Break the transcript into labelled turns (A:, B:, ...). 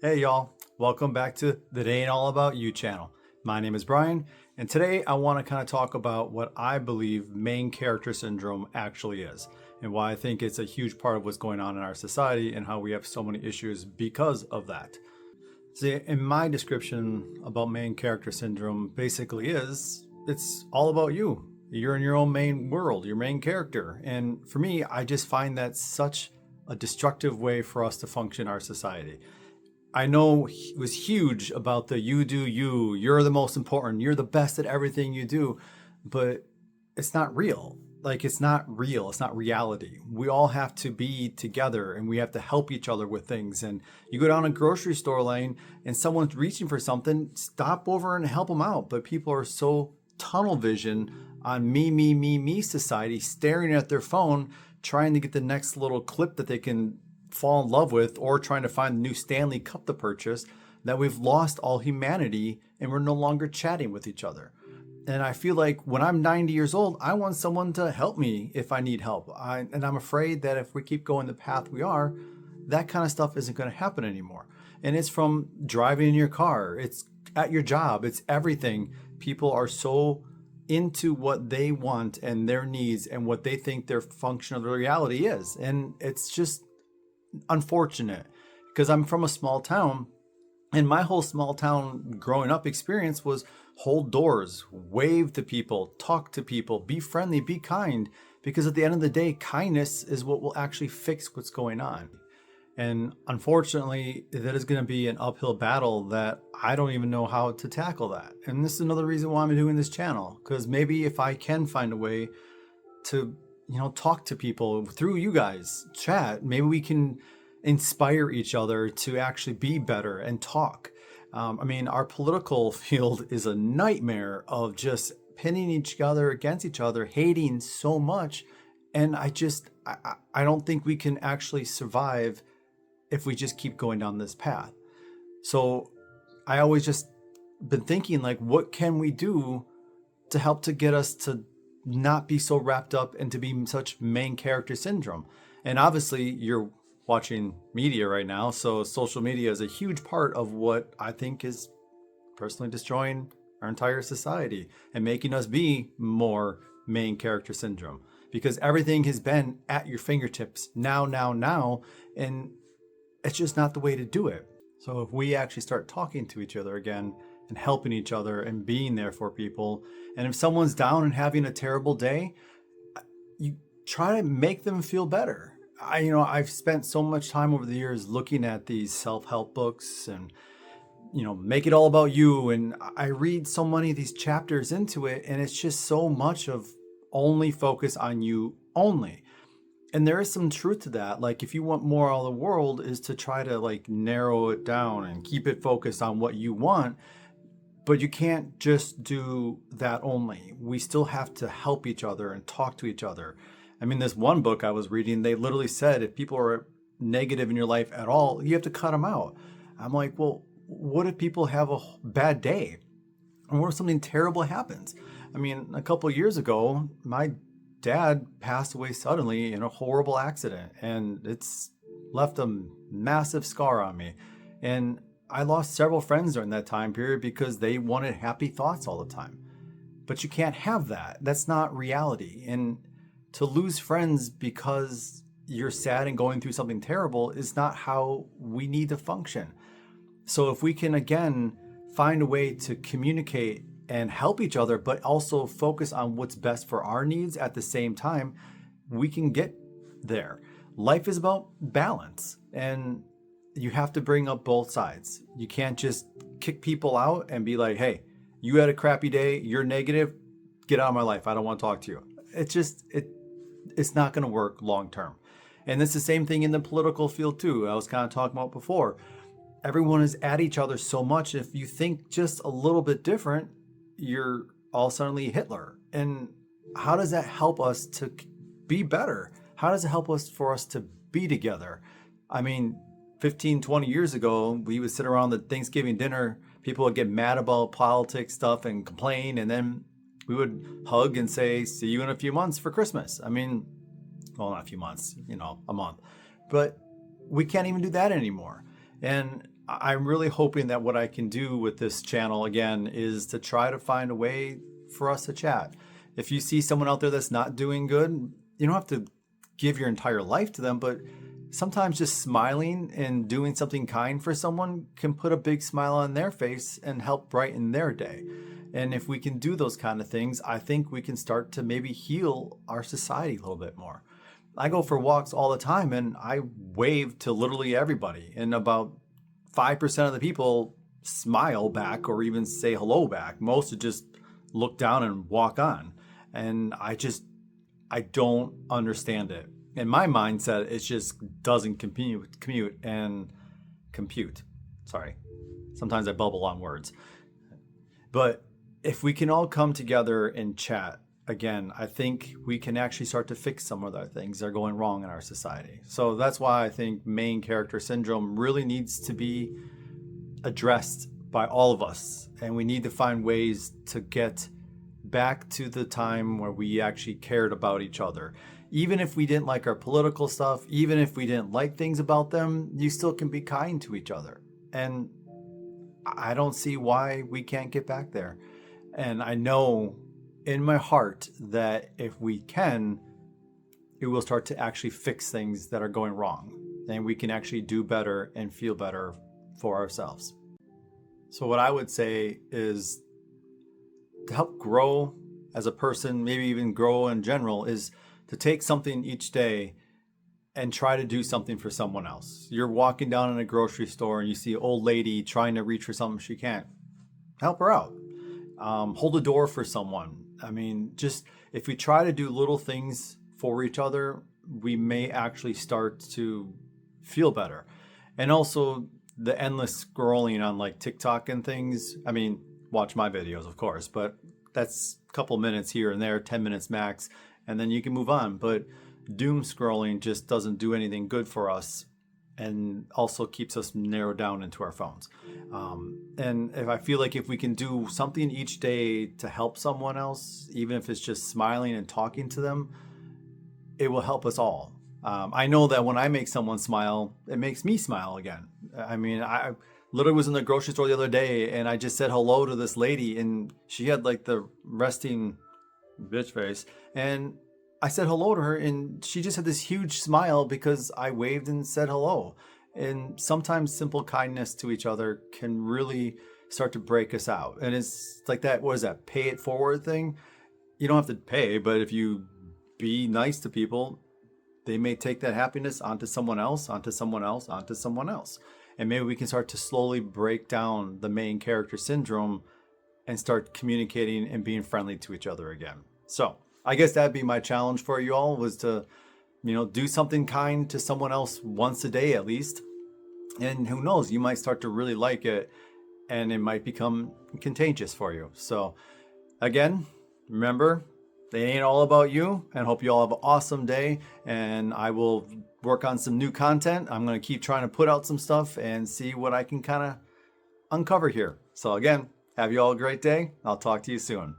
A: Hey y'all, welcome back to the Day Ain't All About You channel. My name is Brian, and today I want to kind of talk about what I believe main character syndrome actually is, and why I think it's a huge part of what's going on in our society and how we have so many issues because of that. See, in my description about main character syndrome basically is, it's all about you. You're in your own main world, your main character. And for me, I just find that such a destructive way for us to function in our society. I know it was huge about the you do you, you're the most important, you're the best at everything you do, but it's not real. Like, it's not real, it's not reality. We all have to be together and we have to help each other with things. And you go down a grocery store lane and someone's reaching for something, stop over and help them out. But people are so tunnel vision on me society, staring at their phone, trying to get the next little clip that they can fall in love with, or trying to find the new Stanley Cup to purchase, that we've lost all humanity and we're no longer chatting with each other. And I feel like when I'm 90 years old, I want someone to help me if I need help. And I'm afraid that if we keep going the path we are, that kind of stuff isn't going to happen anymore. And it's from driving in your car, it's at your job, it's everything. People are so into what they want and their needs and what they think their function of the reality is. And it's just unfortunate because I'm from a small town, and my whole small town growing up experience was hold doors, wave to people, talk to people, be friendly, be kind, because at the end of the day, kindness is what will actually fix what's going on. And unfortunately, that is going to be an uphill battle that I don't even know how to tackle that. And this is another reason why I'm doing this channel, because maybe if I can find a way to talk to people through you guys, chat, maybe we can inspire each other to actually be better and talk. Our political field is a nightmare of just pinning each other against each other, hating so much. And I don't think we can actually survive if we just keep going down this path. So I always just been thinking, like, what can we do to help to get us to not be so wrapped up and to be such main character syndrome? And obviously you're watching media right now, so social media is a huge part of what I think is personally destroying our entire society and making us be more main character syndrome, because everything has been at your fingertips now, and it's just not the way to do it. So if we actually start talking to each other again and helping each other and being there for people, and if someone's down and having a terrible day, you try to make them feel better. I've spent so much time over the years looking at these self-help books and, make it all about you. And I read so many of these chapters into it, and it's just so much of only focus on you only. And there is some truth to that. Like, if you want more out of the world, is to try to like narrow it down and keep it focused on what you want. But you can't just do that only. We still have to help each other and talk to each other. This one book I was reading, they literally said if people are negative in your life at all, you have to cut them out. I'm like, well, what if people have a bad day? Or what if something terrible happens? A couple of years ago, my dad passed away suddenly in a horrible accident, and it's left a massive scar on me. And I lost several friends during that time period because they wanted happy thoughts all the time. But you can't have that. That's not reality. And to lose friends because you're sad and going through something terrible is not how we need to function. So if we can, again, find a way to communicate and help each other, but also focus on what's best for our needs at the same time, we can get there. Life is about balance, and you have to bring up both sides. You can't just kick people out and be like, hey, you had a crappy day, you're negative, get out of my life, I don't want to talk to you. It's not going to work long term. And it's the same thing in the political field too. I was kind of talking about before. Everyone is at each other so much. If you think just a little bit different, you're all suddenly Hitler. And how does that help us to be better? How does it help us for us to be together? 15, 20 years ago, we would sit around the Thanksgiving dinner. People would get mad about politics stuff and complain. And then we would hug and say, see you in a few months for Christmas. Well, not a few months, a month. But we can't even do that anymore. And I'm really hoping that what I can do with this channel again is to try to find a way for us to chat. If you see someone out there that's not doing good, you don't have to give your entire life to them, but sometimes just smiling and doing something kind for someone can put a big smile on their face and help brighten their day. And if we can do those kind of things, I think we can start to maybe heal our society a little bit more. I go for walks all the time and I wave to literally everybody, and about 5% of the people smile back or even say hello back. Most just look down and walk on. And I don't understand it. In my mindset, it just doesn't compute. Sorry. Sometimes I bubble on words. But if we can all come together and chat, again, I think we can actually start to fix some of the things that are going wrong in our society. So that's why I think main character syndrome really needs to be addressed by all of us. And we need to find ways to get back to the time where we actually cared about each other. Even if we didn't like our political stuff, even if we didn't like things about them, you still can be kind to each other. And I don't see why we can't get back there. And I know in my heart that if we can, it will start to actually fix things that are going wrong. And we can actually do better and feel better for ourselves. So what I would say is to help grow as a person, maybe even grow in general, is to take something each day and try to do something for someone else. You're walking down in a grocery store and you see an old lady trying to reach for something she can't. Help her out. Hold a door for someone. I mean, just if we try to do little things for each other, we may actually start to feel better. And also the endless scrolling on like TikTok and things. I mean, watch my videos, of course, but that's a couple minutes here and there, 10 minutes max, and then you can move on. But doom scrolling just doesn't do anything good for us, and also keeps us narrowed down into our phones. And if I feel like if we can do something each day to help someone else, even if it's just smiling and talking to them, it will help us all. I know that when I make someone smile, it makes me smile again. I mean, I literally was in the grocery store the other day and I just said hello to this lady and she had like the resting bitch face. And I said hello to her and she just had this huge smile because I waved and said hello. And sometimes simple kindness to each other can really start to break us out. And it's like that, what is that, pay it forward thing? You don't have to pay, but if you be nice to people, they may take that happiness onto someone else, onto someone else, onto someone else. And maybe we can start to slowly break down the main character syndrome and start communicating and being friendly to each other again. So I guess that'd be my challenge for you all, was to, do something kind to someone else once a day at least. And who knows, you might start to really like it and it might become contagious for you. So again, remember, it ain't all about you, and hope you all have an awesome day. And I will work on some new content. I'm going to keep trying to put out some stuff and see what I can kind of uncover here. So again, have you all a great day. I'll talk to you soon.